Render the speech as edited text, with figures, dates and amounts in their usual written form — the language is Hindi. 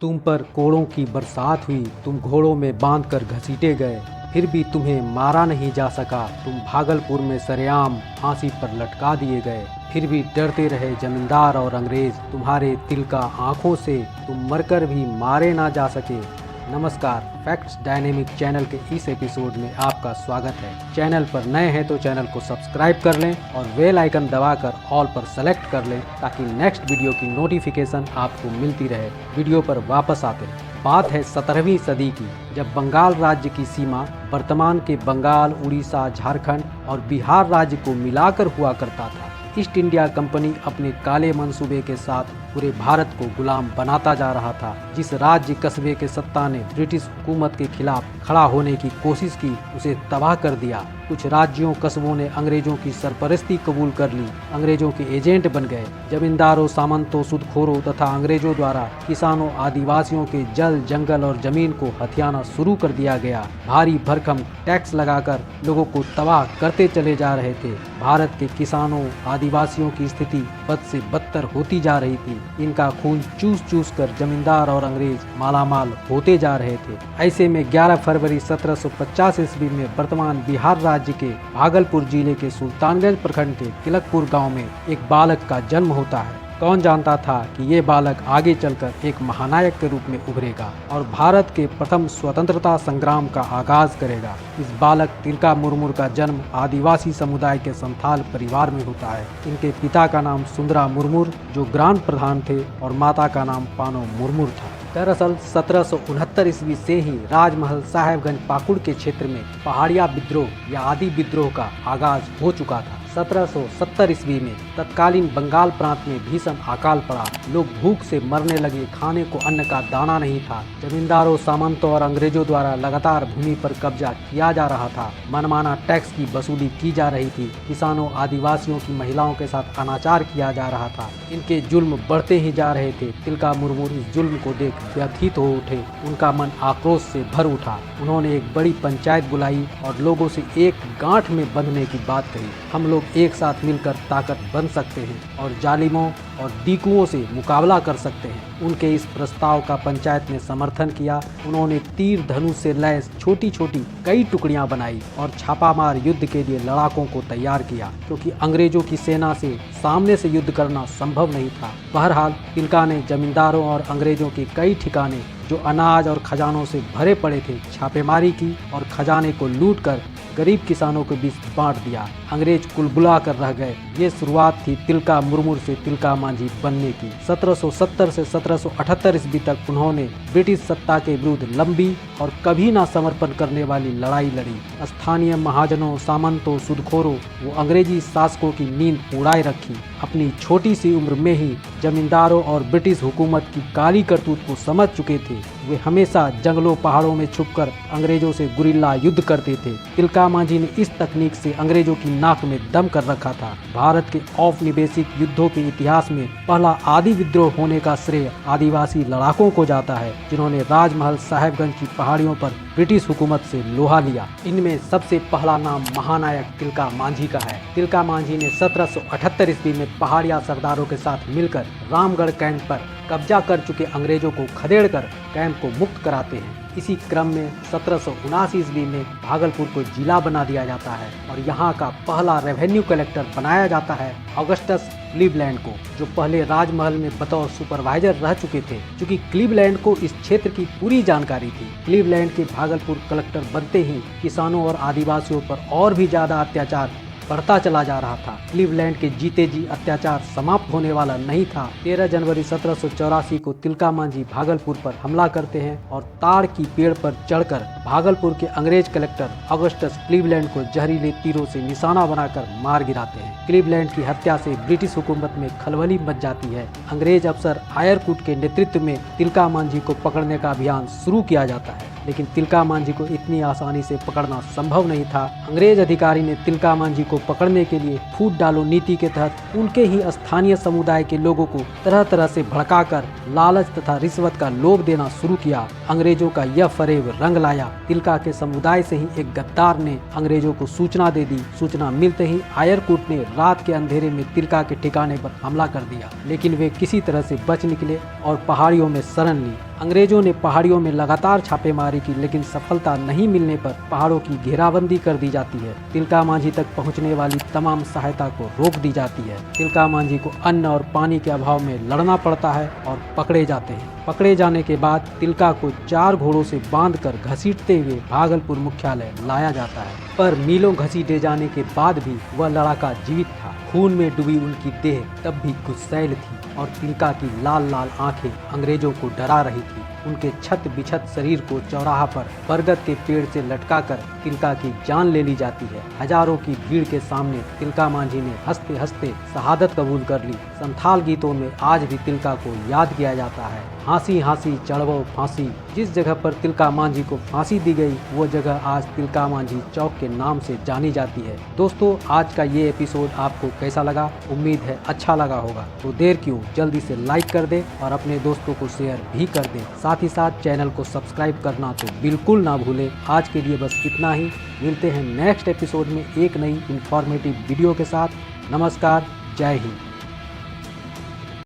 तुम पर कोड़ों की बरसात हुई, तुम घोड़ों में बांधकर घसीटे गए, फिर भी तुम्हें मारा नहीं जा सका। तुम भागलपुर में सरेआम फांसी पर लटका दिए गए, फिर भी डरते रहे जमींदार और अंग्रेज तुम्हारे तिल का आंखों से। तुम मरकर भी मारे ना जा सके। नमस्कार, फैक्ट्स डायनेमिक चैनल के इस एपिसोड में आपका स्वागत है। चैनल पर नए हैं तो चैनल को सब्सक्राइब कर लें और बेल आइकन दबाकर ऑल पर सेलेक्ट कर लें ताकि नेक्स्ट वीडियो की नोटिफिकेशन आपको मिलती रहे। वीडियो पर वापस आते हैं। बात है 17वीं सदी की, जब बंगाल राज्य की सीमा वर्तमान के बंगाल, उड़ीसा, झारखंड और बिहार राज्य को मिलाकर हुआ करता था। ईस्ट इंडिया कंपनी अपने काले मंसूबे के साथ पूरे भारत को गुलाम बनाता जा रहा था। जिस राज्य कस्बे के सत्ता ने ब्रिटिश हुकूमत के खिलाफ खड़ा होने की कोशिश की, उसे तबाह कर दिया। कुछ राज्यों कस्बों ने अंग्रेजों की सरपरस्ती कबूल कर ली, अंग्रेजों के एजेंट बन गए। जमींदारों, सामंतों, सूदखोरों तथा अंग्रेजों द्वारा किसानों, आदिवासियों के जल, जंगल और जमीन को हथियाना शुरू कर दिया गया। भारी भरकम टैक्स लगाकर लोगों को तबाह करते चले जा रहे थे। भारत के किसानों, आदिवासियों की स्थिति बद से बदतर होती जा रही थी। इनका खून चूस चूस कर जमींदार और अंग्रेज मालामाल होते जा रहे थे। ऐसे में 11 फरवरी 1750 ईस्वी में वर्तमान बिहार राज्य के भागलपुर जिले के सुल्तानगंज प्रखंड के तिलकपुर गांव में एक बालक का जन्म होता है। कौन जानता था कि ये बालक आगे चलकर एक महानायक के रूप में उभरेगा और भारत के प्रथम स्वतंत्रता संग्राम का आगाज करेगा। इस बालक तिलका मुर्मू का जन्म आदिवासी समुदाय के संथाल परिवार में होता है। इनके पिता का नाम सुंदरा मुर्मू जो ग्राम प्रधान थे और माता का नाम पानो मुर्मू था। दरअसल 1769 ईस्वी से ही राजमहल साहेबगंज पाकुड़ के क्षेत्र में पहाड़िया विद्रोह या आदि विद्रोह का आगाज हो चुका था। 1770 ईस्वी में तत्कालीन बंगाल प्रांत में भीषण अकाल पड़ा। लोग भूख से मरने लगे, खाने को अन्न का दाना नहीं था। जमींदारों, सामंतों और अंग्रेजों द्वारा लगातार भूमि पर कब्जा किया जा रहा था। मनमाना टैक्स की वसूली की जा रही थी। किसानों, आदिवासियों की महिलाओं के साथ अनाचार किया जा रहा था। इनके जुल्म बढ़ते ही जा रहे थे। तिलका मुर्मू इस जुल्म को देख व्यथित हो उठे। उनका मन आक्रोश से भर उठा। उन्होंने एक बड़ी पंचायत बुलाई और लोगों से एक गांठ में बंधने की बात कही। हम लोग एक साथ मिलकर ताकत बन सकते हैं और जालिमों और डीकुओं से मुकाबला कर सकते हैं। उनके इस प्रस्ताव का पंचायत ने समर्थन किया। उन्होंने तीर धनुष से लैस छोटी छोटी कई टुकड़ियां बनाई और छापामार युद्ध के लिए लड़ाकों को तैयार किया, क्योंकि अंग्रेजों की सेना से सामने से युद्ध करना संभव नहीं था। बहरहाल तिलका ने जमींदारों और अंग्रेजों के कई ठिकाने जो अनाज और खजानों से भरे पड़े थे छापेमारी की और खजाने को लूटकर गरीब किसानों के बीच बांट दिया। अंग्रेज कुलबुला कर रह गए। ये शुरुआत थी तिलका मुर्मू से तिलका मांझी बनने की। 1770 से 1778 ईस्वी तक उन्होंने ब्रिटिश सत्ता के विरुद्ध लंबी और कभी ना समर्पण करने वाली लड़ाई लड़ी। स्थानीय महाजनों, सामंतों, सूदखोरों वो अंग्रेजी शासकों की नींद उड़ाए रखी। अपनी छोटी सी उम्र में ही जमींदारों और ब्रिटिश हुकूमत की काली करतूत को समझ चुके थे। वे हमेशा जंगलों, पहाड़ों में छुपकर अंग्रेजों से गुरिल्ला युद्ध करते थे। तिलका मांझी ने इस तकनीक से अंग्रेजों की नाक में दम कर रखा था। भारत के औपनिवेशिक युद्धों के इतिहास में पहला आदि विद्रोह होने का श्रेय आदिवासी लड़ाकों को जाता है, जिन्होंने राजमहल साहेबगंज की पहाड़ियों पर ब्रिटिश हुकूमत से लोहा लिया। इनमें सबसे पहला नाम महानायक तिलका मांझी का है। तिलका मांझी ने 1778 ईस्वी में पहाड़िया सरदारों के साथ मिलकर रामगढ़ कैंप पर कब्जा कर चुके अंग्रेजों को खदेड़कर कैंप को मुक्त कराते हैं। इसी क्रम में 1779 ईस्वी में भागलपुर को जिला बना दिया जाता है और यहाँ का पहला रेवेन्यू कलेक्टर बनाया जाता है ऑगस्टस क्लीवलैंड को, जो पहले राजमहल में बतौर सुपरवाइजर रह चुके थे। क्योंकि क्लीवलैंड को इस क्षेत्र की पूरी जानकारी थी, क्लीवलैंड के भागलपुर कलेक्टर बनते ही किसानों और आदिवासियों पर और भी ज्यादा अत्याचार बढ़ता चला जा रहा था। क्लीवलैंड के जीते जी अत्याचार समाप्त होने वाला नहीं था। 13 जनवरी 1784 को तिलका मांझी भागलपुर पर हमला करते हैं और ताड़ की पेड़ पर चढ़कर भागलपुर के अंग्रेज कलेक्टर ऑगस्टस क्लीवलैंड को जहरीले तीरों से निशाना बनाकर मार गिराते हैं। क्लीवलैंड की हत्या से ब्रिटिश हुकूमत में खलबली मच जाती है। अंग्रेज अफसर आयरकुट के नेतृत्व में तिलका मांझी को पकड़ने का अभियान शुरू किया जाता है, लेकिन तिलका मांझी को इतनी आसानी से पकड़ना संभव नहीं था। अंग्रेज अधिकारी ने तिलका मांझी को पकड़ने के लिए फूट डालो नीति के तहत उनके ही स्थानीय समुदाय के लोगों को तरह तरह से भड़काकर लालच तथा रिश्वत का लोभ देना शुरू किया। अंग्रेजों का यह फरेब रंग लाया। तिलका के समुदाय से ही एक गद्दार ने अंग्रेजों को सूचना दे दी। सूचना मिलते ही आयरकुट ने रात के अंधेरे में तिलका के ठिकाने पर हमला कर दिया, लेकिन वे किसी तरह से बच निकले और पहाड़ियों में शरण ली। अंग्रेजों ने पहाड़ियों में लगातार छापेमारी की, लेकिन सफलता नहीं मिलने पर पहाड़ों की घेराबंदी कर दी जाती है। तिलका मांझी तक पहुंचने वाली तमाम सहायता को रोक दी जाती है। तिलका मांझी को अन्न और पानी के अभाव में लड़ना पड़ता है और पकड़े जाते हैं। पकड़े जाने के बाद तिलका को 4 घोड़ों से बांधकर घसीटते हुए भागलपुर मुख्यालय लाया जाता है, पर मीलों घसीटे जाने के बाद भी वह लड़ाका जीवित था। खून में डूबी उनकी देह तब भी गुस्सैल थी और तिलका की लाल लाल आंखें अंग्रेजों को डरा रही थी। उनके छत बिछत शरीर को चौराहा पर बरगद के पेड़ से लटकाकर तिलका की जान ले ली जाती है। हजारों की भीड़ के सामने तिलका मांझी ने हंसते हंसते शहादत कबूल कर ली। संथाल गीतों में आज भी तिलका को याद किया जाता है। हाँसी हाँसी चढ़वो फांसी, जिस जगह पर तिलका मांझी को फांसी दी गई वो जगह आज तिलका मांझी चौक के नाम से जानी जाती है। दोस्तों, आज का ये एपिसोड आपको कैसा लगा? उम्मीद है अच्छा लगा होगा। तो देर क्यों, जल्दी से लाइक कर दे और अपने दोस्तों को शेयर भी कर दे। साथ ही साथ चैनल को सब्सक्राइब करना तो बिल्कुल ना भूले। आज के लिए बस इतना ही। मिलते हैं नेक्स्ट एपिसोड में एक नई इंफॉर्मेटिव वीडियो के साथ। नमस्कार, जय हिंद।